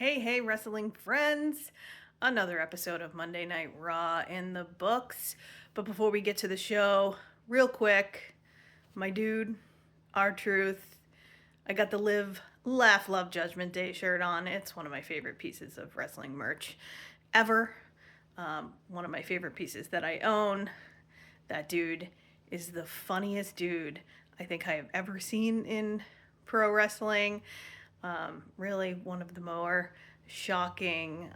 Hey, wrestling friends! Another episode of Monday Night Raw in the books. But before we get to the show, real quick, my dude, R-Truth, I got the Live, Laugh, Love Judgment Day shirt on. It's one of my favorite pieces of wrestling merch ever. One of my favorite pieces that I own. That dude is the funniest dude I think I have ever seen in pro wrestling. Really one of the more shocking,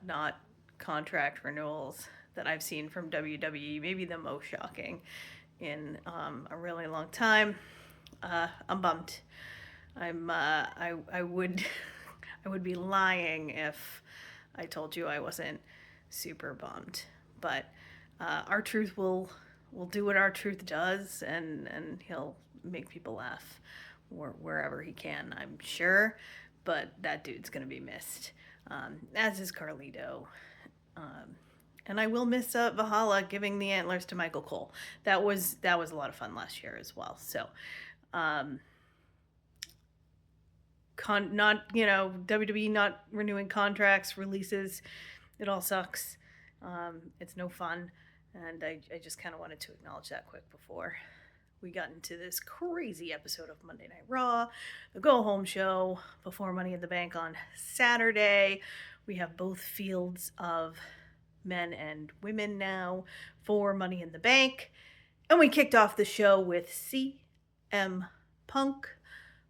not contract renewals that I've seen from WWE. Maybe the most shocking in a really long time. I'm bummed. I would I would be lying if I told you I wasn't super bummed. But R-Truth will do what R-Truth does, and he'll make people laugh wherever he can, I'm sure. But that dude's gonna be missed, as is Carlito. And I will miss Valhalla giving the antlers to Michael Cole. That was a lot of fun last year as well. So, not WWE not renewing contracts, releases, it all sucks. It's no fun, and I just kind of wanted to acknowledge that quick before we got into this crazy episode of Monday Night Raw, the go home show before Money in the Bank on Saturday. We have both fields of men and women now for Money in the Bank. And we kicked off the show with CM Punk,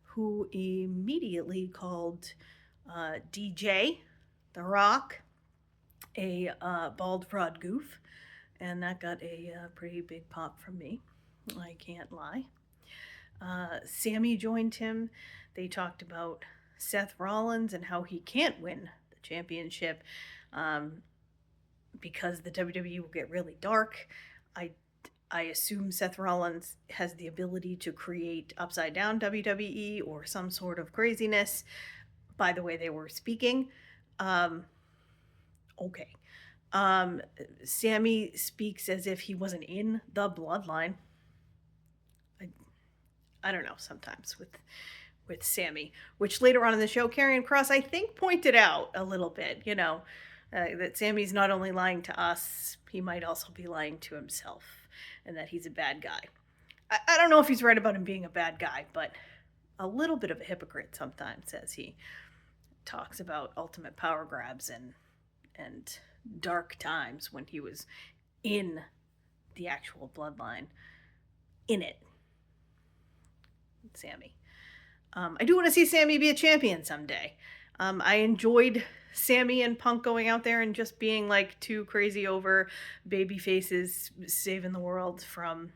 who immediately called DJ The Rock a bald fraud goof. And that got a pretty big pop from me. I can't lie. Sammy joined him. They talked about Seth Rollins and how he can't win the championship because the WWE will get really dark. I assume Seth Rollins has the ability to create upside down WWE or some sort of craziness. By the way, they were speaking. Okay. Sammy speaks as if he wasn't in the bloodline. I don't know, sometimes with Sammy, which later on in the show, Karrion Kross, I think, pointed out a little bit, that Sammy's not only lying to us, he might also be lying to himself, and that he's a bad guy. I don't know if he's right about him being a bad guy, but a little bit of a hypocrite sometimes as he talks about ultimate power grabs and dark times when he was in the actual bloodline, in it. Sammy. I do want to see Sammy be a champion someday. I enjoyed Sammy and Punk going out there and just being like two crazy over baby faces saving the world from,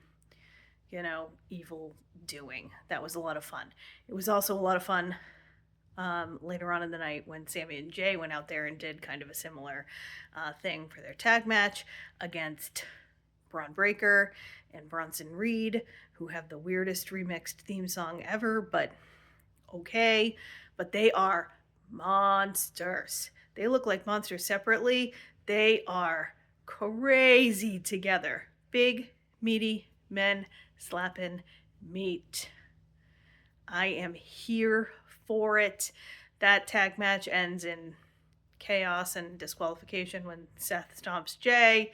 evil doing. That was a lot of fun. It was also a lot of fun later on in the night when Sammy and Jay went out there and did kind of a similar thing for their tag match against Braun Breaker and Bronson Reed, who have the weirdest remixed theme song ever, but okay. But they are monsters. They look like monsters separately. They are crazy together. Big, meaty men slapping meat. I am here for it. That tag match ends in chaos and disqualification when Seth stomps Jay.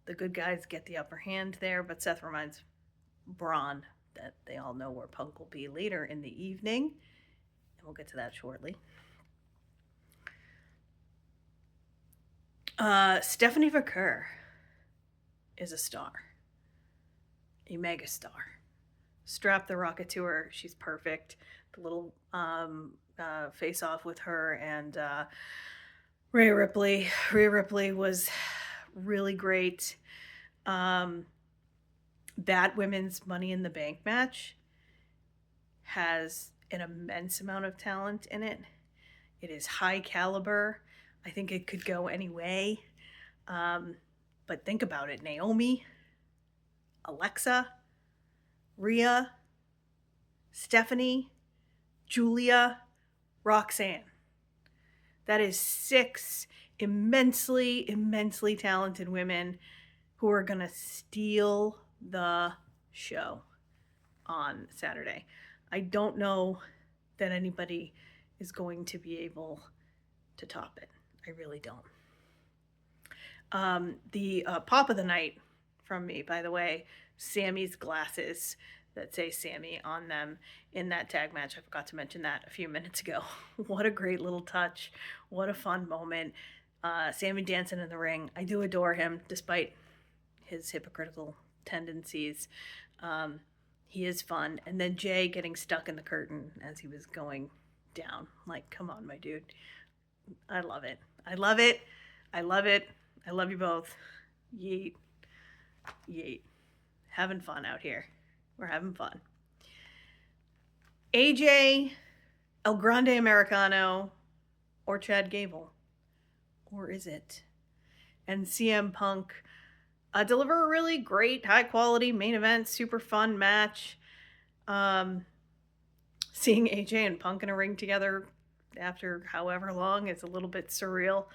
The good guys get the upper hand there, but Seth reminds Braun that they all know where Punk will be later in the evening, and we'll get to that shortly. Stephanie Vaquer is a star, a mega star. Strap the rocket to her. She's perfect. The little face off with her and Rhea Ripley. Rhea Ripley was really great. That women's Money in the Bank match has an immense amount of talent in it. It is high caliber. I think it could go any way. But think about it. Naomi, Alexa, Rhea, Stephanie, Julia, Roxanne. That is 6 immensely, immensely talented women who are going to steal the show on Saturday. I don't know that anybody is going to be able to top it. I really don't. The pop of the night from me, by the way, Sammy's glasses that say Sammy on them in that tag match. I forgot to mention that a few minutes ago. What a great little touch. What a fun moment. Sammy dancing in the ring. I do adore him despite his hypocritical tendencies. He is fun. And then Jay getting stuck in the curtain as he was going down. Like, come on, my dude. I love it. I love it. I love it. I love you both. Yeet. Yeet. Having fun out here. We're having fun. AJ, El Grande Americano, or Chad Gable? Or is it? And CM Punk deliver a really great, high quality main event, super fun match. Seeing AJ and Punk in a ring together after however long is a little bit surreal.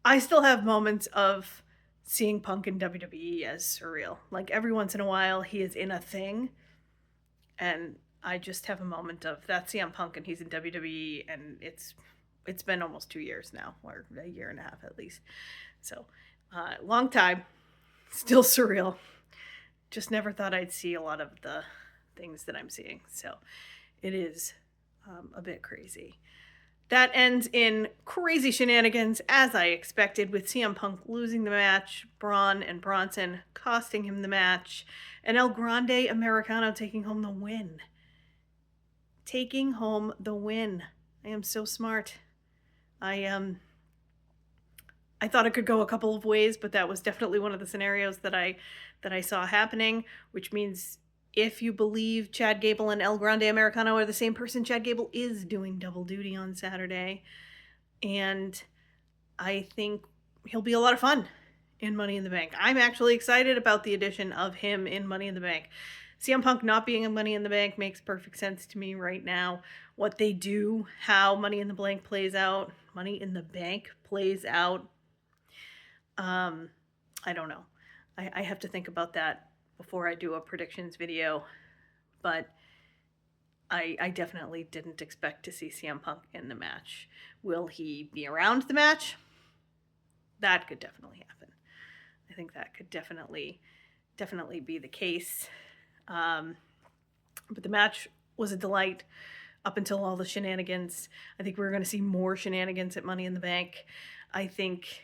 I still have moments of seeing Punk in WWE as surreal. Like every once in a while, he is in a thing, and I just have a moment of that's CM Punk and he's in WWE, and it's been almost 2 years now, or a year and a half at least. So, long time, still surreal. Just never thought I'd see a lot of the things that I'm seeing. So, it is a bit crazy. That ends in crazy shenanigans, as I expected, with CM Punk losing the match, Braun and Bronson costing him the match, and El Grande Americano taking home the win. Taking home the win. I am so smart. I thought it could go a couple of ways, but that was definitely one of the scenarios that I saw happening, which means if you believe Chad Gable and El Grande Americano are the same person, Chad Gable is doing double duty on Saturday. And I think he'll be a lot of fun in Money in the Bank. I'm actually excited about the addition of him in Money in the Bank. CM Punk not being in Money in the Bank makes perfect sense to me right now. What they do, how Money in the Bank plays out, I don't know. I have to think about that before I do a predictions video, but I definitely didn't expect to see CM Punk in the match. Will he be around the match? That could definitely happen. I think that could definitely be the case. But the match was a delight up until all the shenanigans. I think we're going to see more shenanigans at Money in the Bank. I think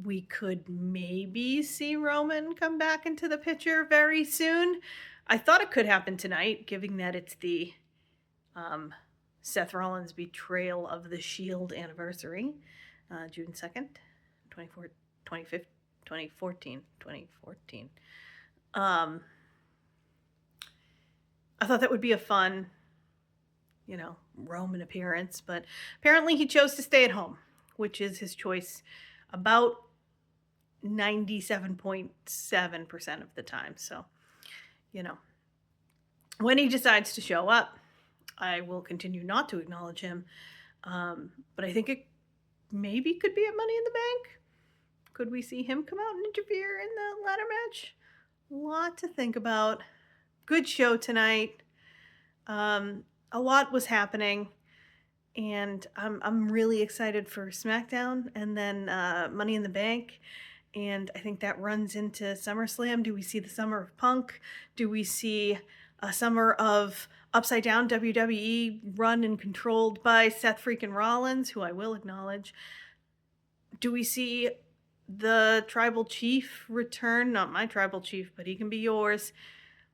we could maybe see Roman come back into the picture very soon. I thought it could happen tonight, given that it's the Seth Rollins betrayal of the Shield anniversary, June 2nd, 2014. I thought that would be a fun, Roman appearance, but apparently he chose to stay at home, which is his choice about 97.7% of the time. So, when he decides to show up, I will continue not to acknowledge him. But I think it maybe could be at Money in the Bank. Could we see him come out and interfere in the ladder match? A lot to think about. Good show tonight. A lot was happening. And I'm really excited for SmackDown and then Money in the Bank. And I think that runs into SummerSlam. Do we see the Summer of Punk? Do we see a Summer of Upside Down WWE run and controlled by Seth freaking Rollins, who I will acknowledge? Do we see the Tribal Chief return? Not my Tribal Chief, but he can be yours.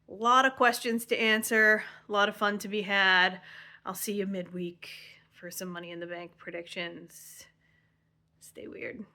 A lot of questions to answer. A lot of fun to be had. I'll see you midweek for some Money in the Bank predictions. Stay weird.